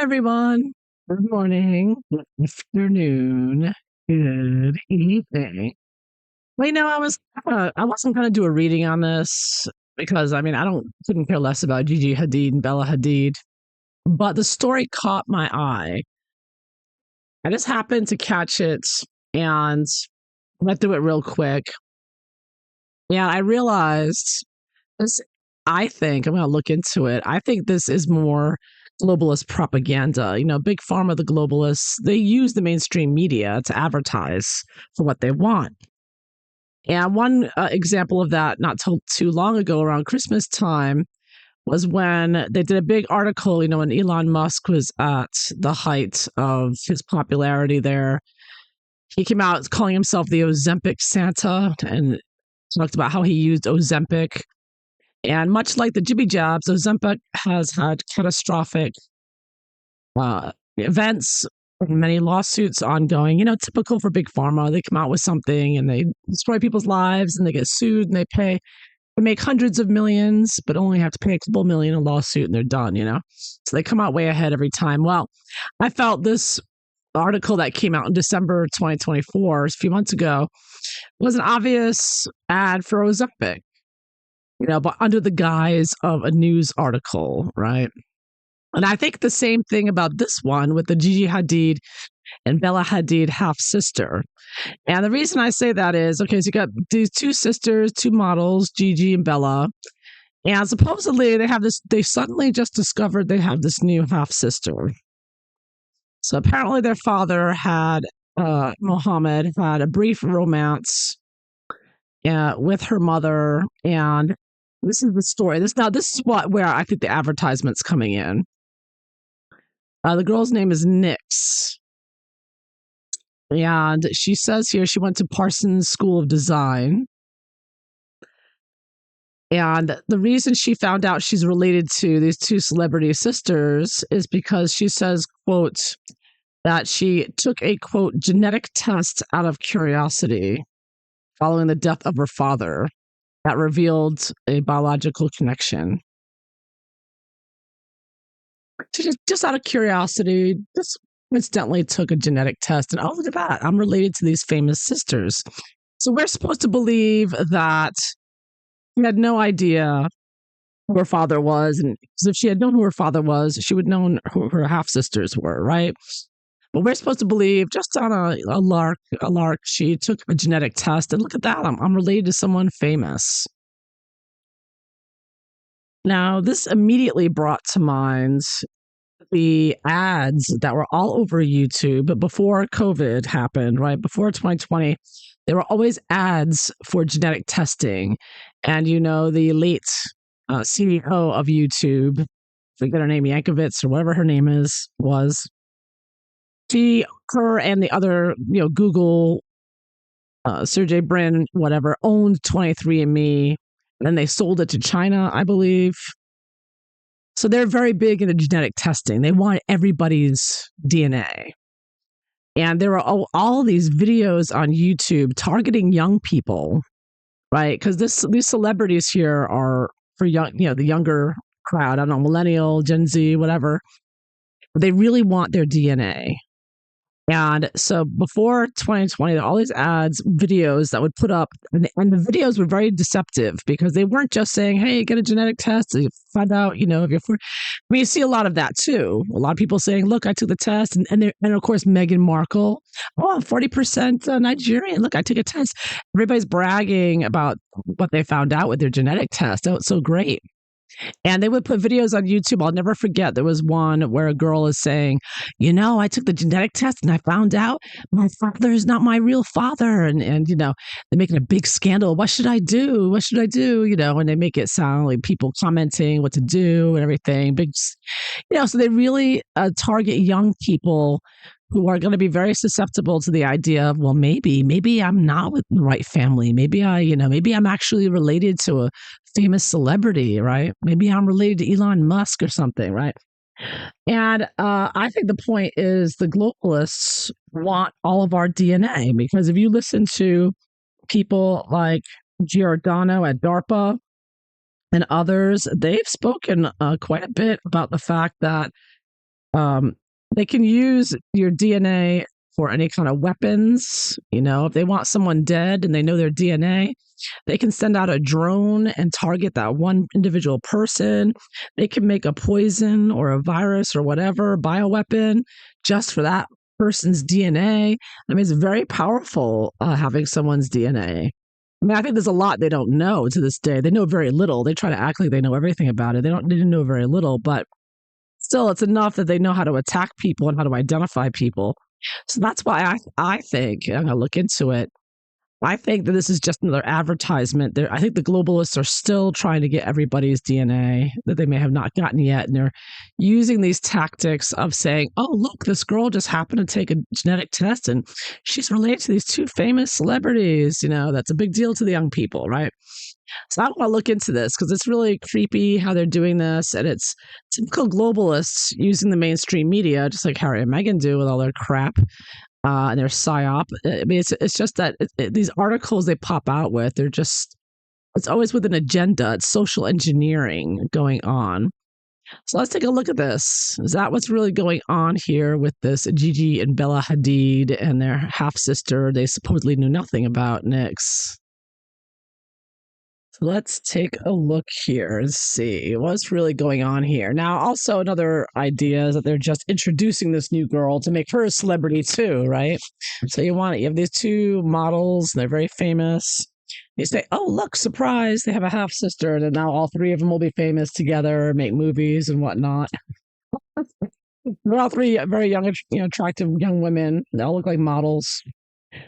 everyone. Good morning, good afternoon, good evening. Well, I wasn't gonna do a reading on this because I don't couldn't care less about Gigi Hadid and Bella Hadid, but the story caught my eye. I just happened to catch it and went through it real quick. And I realized this. I think I'm gonna look into it. I think this is more globalist propaganda. Big pharma, the globalists, they use the mainstream media to advertise for what they want. And one example of that, not too long ago, around Christmas time, was when they did a big article. When Elon Musk was at the height of his popularity there, he came out calling himself the Ozempic Santa and talked about how he used Ozempic. And much like the jibby jabs, Ozempic has had catastrophic events, many lawsuits ongoing. Typical for big pharma. They come out with something and they destroy people's lives and they get sued and they make hundreds of millions, but only have to pay a couple million in a lawsuit and they're done. So they come out way ahead every time. Well, I felt this article that came out in December 2024, a few months ago, was an obvious ad for Ozempic. But under the guise of a news article, right? And I think the same thing about this one with the Gigi Hadid and Bella Hadid half sister. And the reason I say that is, okay, so you got these two sisters, two models, Gigi and Bella, and supposedly they suddenly just discovered they have this new half sister. So apparently their father Mohammed, had a brief romance with her mother, and this is the story. This is where I think the advertisement's coming in. The girl's name is Nix, and she says here she went to Parsons School of Design. And the reason she found out she's related to these two celebrity sisters is because she says, quote, that she took a, quote, genetic test out of curiosity following the death of her father that revealed a biological connection. She just out of curiosity, just coincidentally took a genetic test, and oh, look at that, I'm related to these famous sisters. So we're supposed to believe that she had no idea who her father was, and if she had known who her father was, she would have known who her half sisters were, right? But we're supposed to believe, just on a lark, she took a genetic test, and look at that, I'm related to someone famous. Now, this immediately brought to mind the ads that were all over YouTube, but before COVID happened, right? Before 2020, there were always ads for genetic testing. And, the late CEO of YouTube, I forget her name, Yankovitz or whatever her name was, her and the other, Google, Sergey Brin, whatever, owned 23andMe. And then they sold it to China, I believe. So they're very big into genetic testing. They want everybody's DNA. And there are all these videos on YouTube targeting young people, right? Because these celebrities here are for young, the younger crowd. I don't know, millennial, Gen Z, whatever. They really want their DNA. And so before 2020, there were all these ads, videos that would put up, and the videos were very deceptive because they weren't just saying, hey, get a genetic test, and find out, if you're for. You see a lot of that too. A lot of people saying, look, I took the test. And of course, Meghan Markle, I'm 40% Nigerian. Look, I took a test. Everybody's bragging about what they found out with their genetic test. Oh, it's so great. And they would put videos on YouTube. I'll never forget. There was one where a girl is saying, I took the genetic test and I found out my father is not my real father. And they're making a big scandal. What should I do? What should I do? And they make it sound like people commenting what to do and everything. Big, so they really target young people who are going to be very susceptible to the idea of, well, maybe I'm not with the right family. Maybe maybe I'm actually related to a famous celebrity, right? Maybe I'm related to Elon Musk or something, right? And I think the point is the globalists want all of our DNA, because if you listen to people like Giordano at DARPA and others, they've spoken quite a bit about the fact that Um, they can use your DNA for any kind of weapons. If they want someone dead and they know their DNA, they can send out a drone and target that one individual person. They can make a poison or a virus or whatever, bioweapon, just for that person's DNA. I mean, it's very powerful having someone's DNA. I mean, I think there's a lot they don't know to this day. They know very little. They try to act like they know everything about it. They didn't know very little, but still, it's enough that they know how to attack people and how to identify people. So that's why I think, I'm going to look into it. I think that this is just another advertisement. I think the globalists are still trying to get everybody's DNA that they may have not gotten yet. And they're using these tactics of saying, oh, look, this girl just happened to take a genetic test and she's related to these two famous celebrities. That's a big deal to the young people, right? So I want to look into this because it's really creepy how they're doing this. And it's typical globalists using the mainstream media, just like Harry and Meghan do with all their crap and their psyop. I mean, it's just that these articles they pop out with, it's always with an agenda. It's social engineering going on. So let's take a look at this. Is that what's really going on here with this Gigi and Bella Hadid and their half sister they supposedly knew nothing about, Nix? So let's take a look here and see what's really going on here. Now, also another idea is that they're just introducing this new girl to make her a celebrity too, right? So you have these two models, they're very famous. You say, oh, look, surprise, they have a half sister, and now all three of them will be famous together, make movies and whatnot. They're all three very young, attractive young women. They all look like models.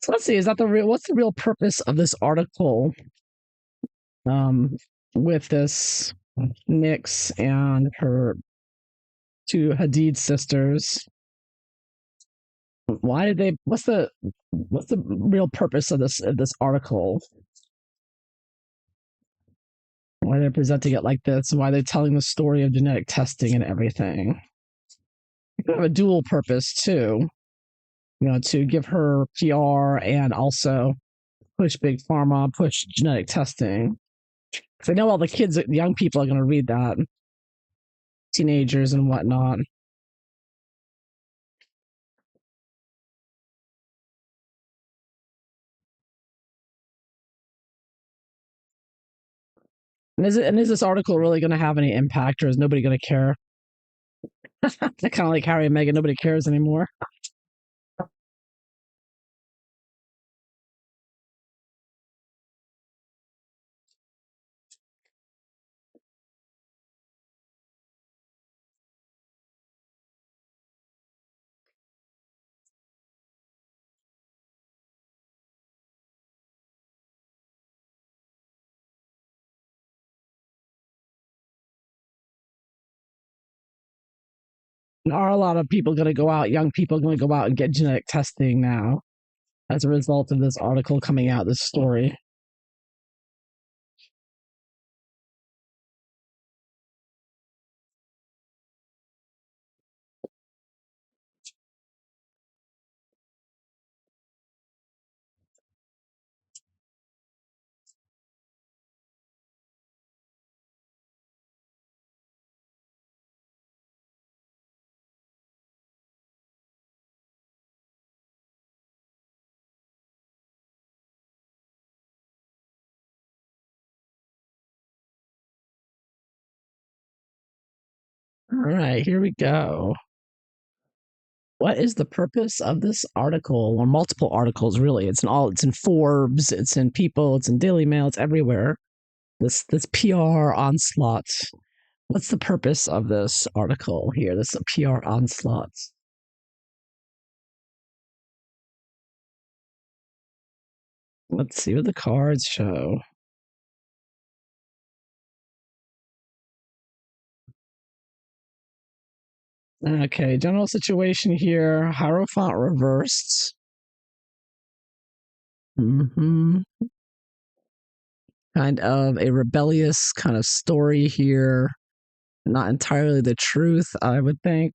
So let's see, what's the real purpose of this article? With this Nix and her two Hadid sisters. Why did they? What's the real purpose of this article? Why they're presenting it like this? Why they're telling the story of genetic testing and everything? It could have a dual purpose too. To give her PR and also push big pharma, push genetic testing. Because I know all the kids, the young people are going to read that, teenagers and whatnot. And is this article really going to have any impact, or is nobody going to care? Kind of like Harry and Meghan, nobody cares anymore. And are a lot of people going to go out, young people going to go out and get genetic testing now as a result of this article coming out, this story? All right, here we go. What is the purpose of this article, or multiple articles? Really, it's in Forbes, it's in People, it's in Daily Mail, it's everywhere. This PR onslaught. What's the purpose of this article here? This is a PR onslaught. Let's see what the cards show. Okay, general situation here. Hierophant reversed. Hmm. Kind of a rebellious kind of story here. Not entirely the truth, I would think.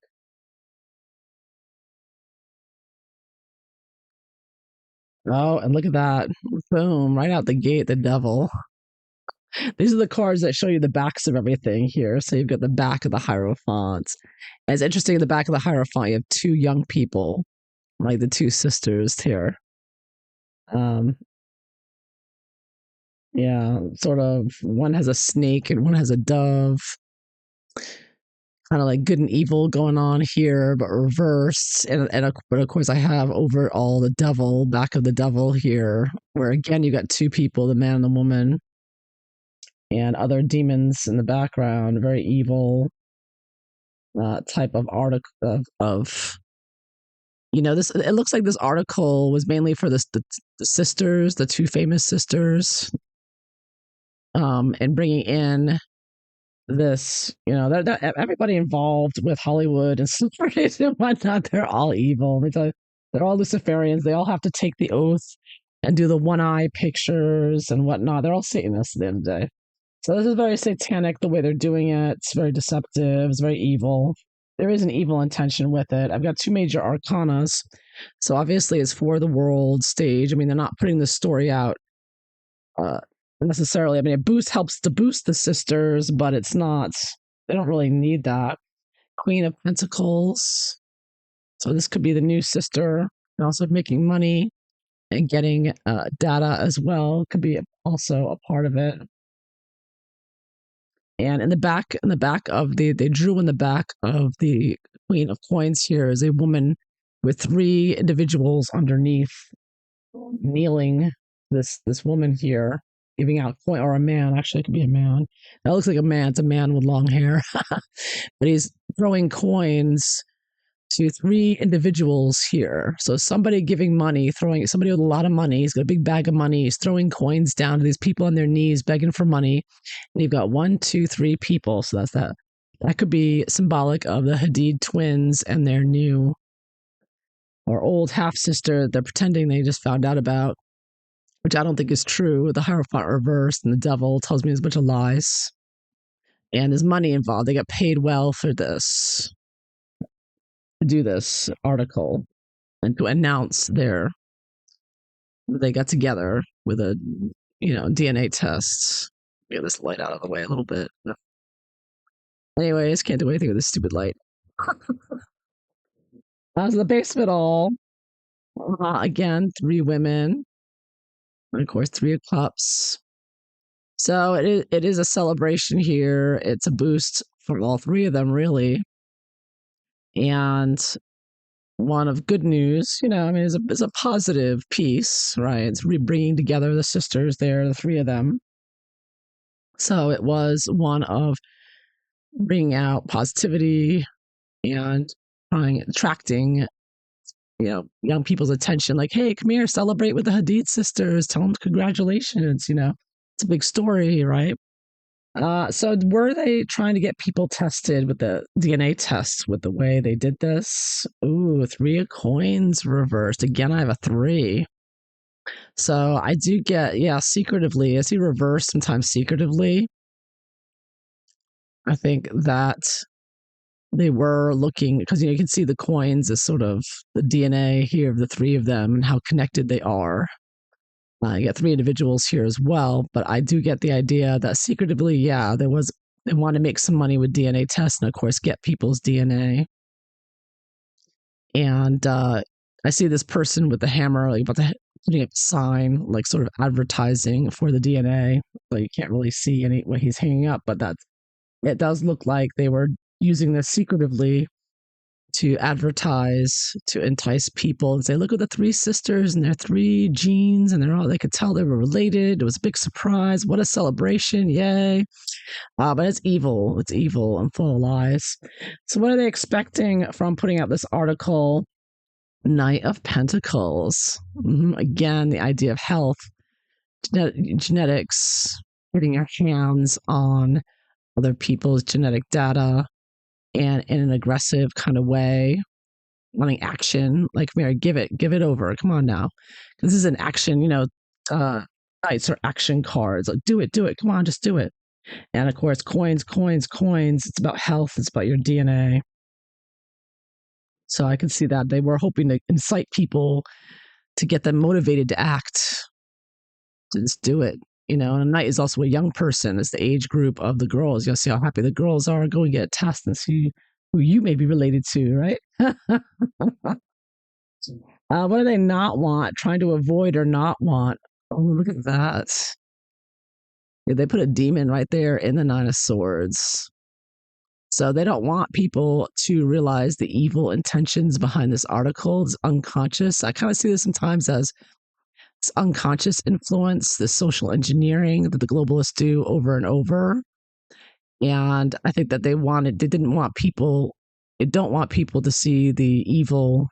Oh, and look at that. Boom, right out the gate, the devil. These are the cards that show you the backs of everything here. So you've got the back of the Hierophant. And it's interesting, in the back of the Hierophant, you have two young people, like the two sisters here. Yeah, sort of. One has a snake and one has a dove. Kind of like good and evil going on here, but reversed. But of course, I have over all the devil, back of the devil here, where again you got two people, the man and the woman, and other demons in the background. Very evil type of article of this. It looks like this article was mainly for the sisters, the two famous sisters, and bringing in this, everybody involved with Hollywood and celebrities and whatnot, they're all evil. They're all Luciferians. They all have to take the oath and do the one eye pictures and whatnot. They're all Satanists at the end of the day. So this is very satanic the way they're doing it. It's very deceptive. It's very evil. There is an evil intention with it. I've got two major arcanas. So obviously it's for the world stage. I mean, they're not putting the story out necessarily. I mean, helps to boost the sisters, but it's not, they don't really need that. Queen of Pentacles. So this could be the new sister, and also making money and getting data as well. Could be also a part of it. And in the back of they drew in the back of the Queen of Coins here is a woman with three individuals underneath, kneeling. This woman here giving out coin, or a man. Actually, it could be a man. That looks like a man. It's a man with long hair, but he's throwing coins to three individuals here. So somebody giving money, somebody with a lot of money. He's got a big bag of money. He's throwing coins down to these people on their knees, begging for money. And you've got 1, 2, 3 people. So that's that. That could be symbolic of the Hadid twins and their new or old half sister they're pretending they just found out about, which I don't think is true. The Hierophant reversed and the devil tells me there's a bunch of lies. And there's money involved. They got paid well for this, to do this article and to announce they got together with a DNA test. Get this light out of the way a little bit. Anyways, can't do anything with this stupid light. That's the base of it all. Again, 3 women. And of course, 3 of Cups. So it is a celebration here. It's a boost from all 3 of them, really. And one of good news, it's a positive piece, right? It's bringing together the sisters there, the 3 of them. So it was one of bringing out positivity and attracting, young people's attention. Like, hey, come here, celebrate with the Hadid sisters. Tell them congratulations. It's a big story, right? So were they trying to get people tested with the DNA tests with the way they did this? Ooh, 3 of coins reversed. Again, I have a 3. So I do get, secretively. I see reverse sometimes secretively. I think that they were looking, because you can see the coins as sort of the DNA here of the 3 of them and how connected they are. You got 3 individuals here as well, but I do get the idea that secretively, they want to make some money with DNA tests and of course get people's DNA. And I see this person with the hammer, like putting up a sign, like sort of advertising for the DNA. Like you can't really see what he's hanging up, but it does look like they were using this secretively to advertise, to entice people and say, look at the 3 sisters and their 3 genes, and they could tell they were related. It was a big surprise. What a celebration. Yay. But it's evil. It's evil and full of lies. So what are they expecting from putting out this article? Knight of Pentacles. Again, the idea of health, genetics, getting your hands on other people's genetic data, and in an aggressive kind of way, wanting action. Like, Mary, give it over. Come on now. This is an action, knights are action cards. Like, do it. Come on, just do it. And of course, coins. It's about health. It's about your DNA. So I can see that they were hoping to incite people to get them motivated to act, to just do it. and a knight is also a young person. It's the age group of the girls. You'll see how happy the girls are. Go and get a test and see who you may be related to, right? What do they not want? Trying to avoid or not want? Oh, look at that. Yeah, they put a demon right there in the Nine of Swords. So they don't want people to realize the evil intentions behind this article. It's unconscious. I kind of see this sometimes as it's unconscious influence, the social engineering that the globalists do over and over. And I think that they don't want people to see the evil,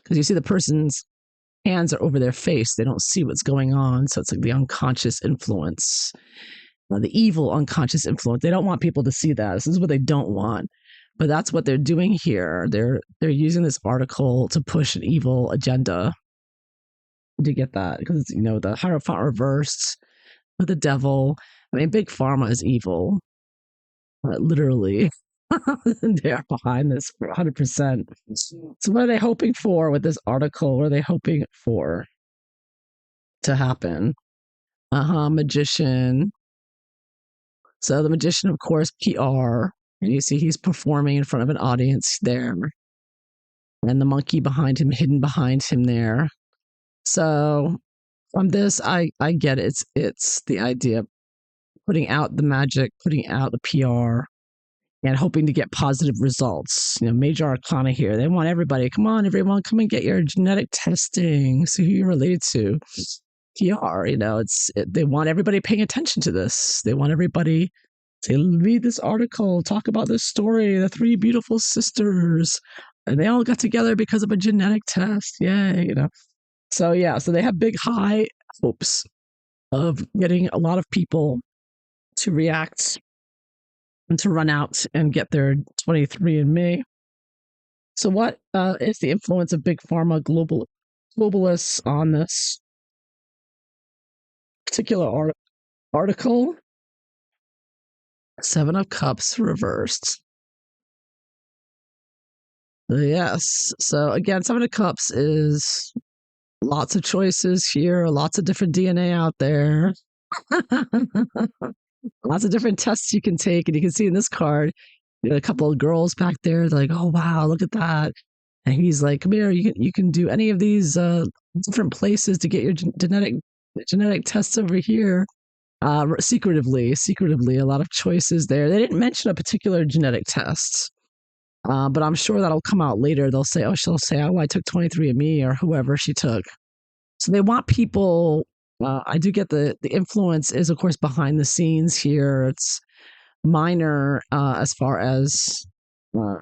because you see the person's hands are over their face. They don't see what's going on. So it's like the unconscious influence, the evil unconscious influence. They don't want people to see that. This is what they don't want. But that's what they're doing here. They're using this article to push an evil agenda. Do you get that? Because the Hierophant reversed with the devil. I mean, Big Pharma is evil, literally. They are behind this for 100%. So what are they hoping for with this article? What are they hoping for to happen? Magician. So the magician, of course, PR. And you see he's performing in front of an audience there. And the monkey behind him, hidden behind him there. So from this, I get it. It's the idea of putting out the magic, putting out the PR, and hoping to get positive results. Major arcana here. They want everybody, come on, everyone, come and get your genetic testing. See who you're related to. PR, they want everybody paying attention to this. They want everybody to read this article, talk about this story, the three beautiful sisters, and they all got together because of a genetic test. Yay, So they have big high hopes of getting a lot of people to react and to run out and get their 23andMe. So what is the influence of Big Pharma globalists on this particular article? Seven of Cups reversed. Yes. So again, Seven of Cups is lots of choices here, lots of different DNA out there. Lots of different tests you can take. And you can see in this card, a couple of girls back there. They're like, oh, wow, look at that. And he's like, come here, you can do any of these different places to get your genetic tests over here. Secretively, a lot of choices there. They didn't mention a particular genetic test, but I'm sure that'll come out later. She'll say, oh, I took 23andMe or whoever she took. So they want people. I do get the influence is, of course, behind the scenes here. It's minor as far as, they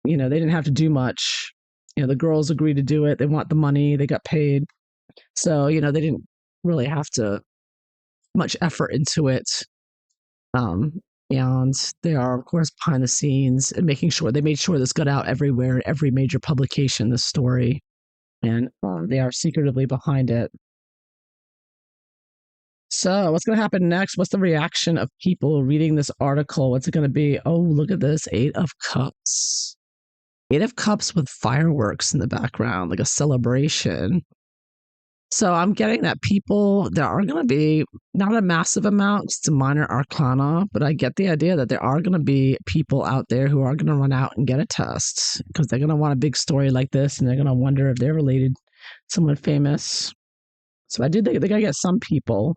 didn't have to do much. The girls agreed to do it. They want the money. They got paid. So, they didn't really have to much effort into it. And they are, of course, behind the scenes and making sure they made sure this got out everywhere, every major publication, this story. And they are secretively behind it. So what's going to happen next? What's the reaction of people reading this article? What's it going to be? Oh, look at this. 8 of Cups. 8 of Cups with fireworks in the background, like a celebration. So I'm getting that there are going to be not a massive amount, it's a minor arcana, but I get the idea that there are going to be people out there who are going to run out and get a test because they're going to want a big story like this and they're going to wonder if they're related to someone famous. So I do think they're going to get some people.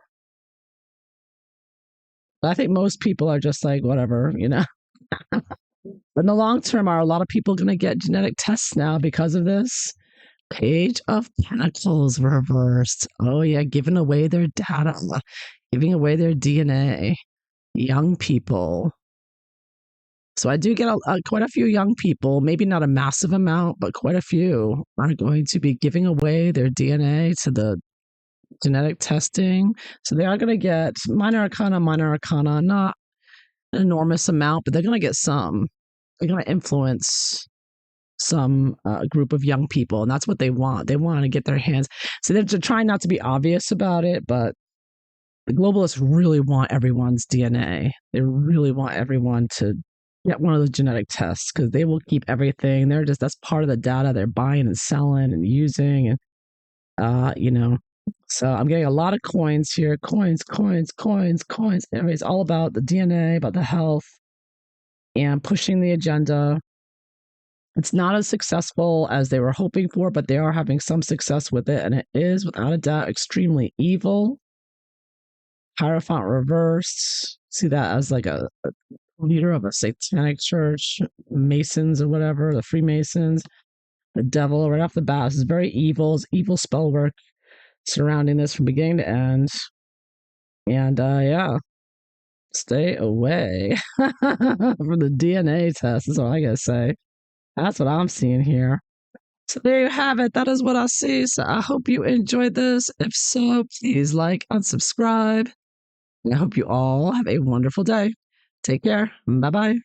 But I think most people are just like, whatever, But in the long term, are a lot of people going to get genetic tests now because of this? Page of Pentacles reversed. Oh, yeah, giving away their data, giving away their DNA. Young people. So I do get quite a few young people, maybe not a massive amount, but quite a few are going to be giving away their DNA to the genetic testing. So they are going to get minor arcana, not an enormous amount, but they're going to get some. They're going to influence some group of young people, and that's what they want. They want to get their hands. So they're trying not to be obvious about it, but the globalists really want everyone's DNA. They really want everyone to get one of those genetic tests because they will keep everything. That's part of the data they're buying and selling and using. And, So I'm getting a lot of coins here. Coins, coins, coins, coins. Anyway, it's all about the DNA, about the health, and pushing the agenda. It's not as successful as they were hoping for, but they are having some success with it. And it is, without a doubt, extremely evil. Hierophant reversed. See that as like a leader of a satanic church, Masons or whatever, the Freemasons, the devil right off the bat. This is very evil. It's evil spell work surrounding this from beginning to end. And yeah, stay away from the DNA test, is what I gotta say. That's what I'm seeing here. So there you have it. That is what I see. So I hope you enjoyed this. If so, please like and subscribe. And I hope you all have a wonderful day. Take care. Bye bye.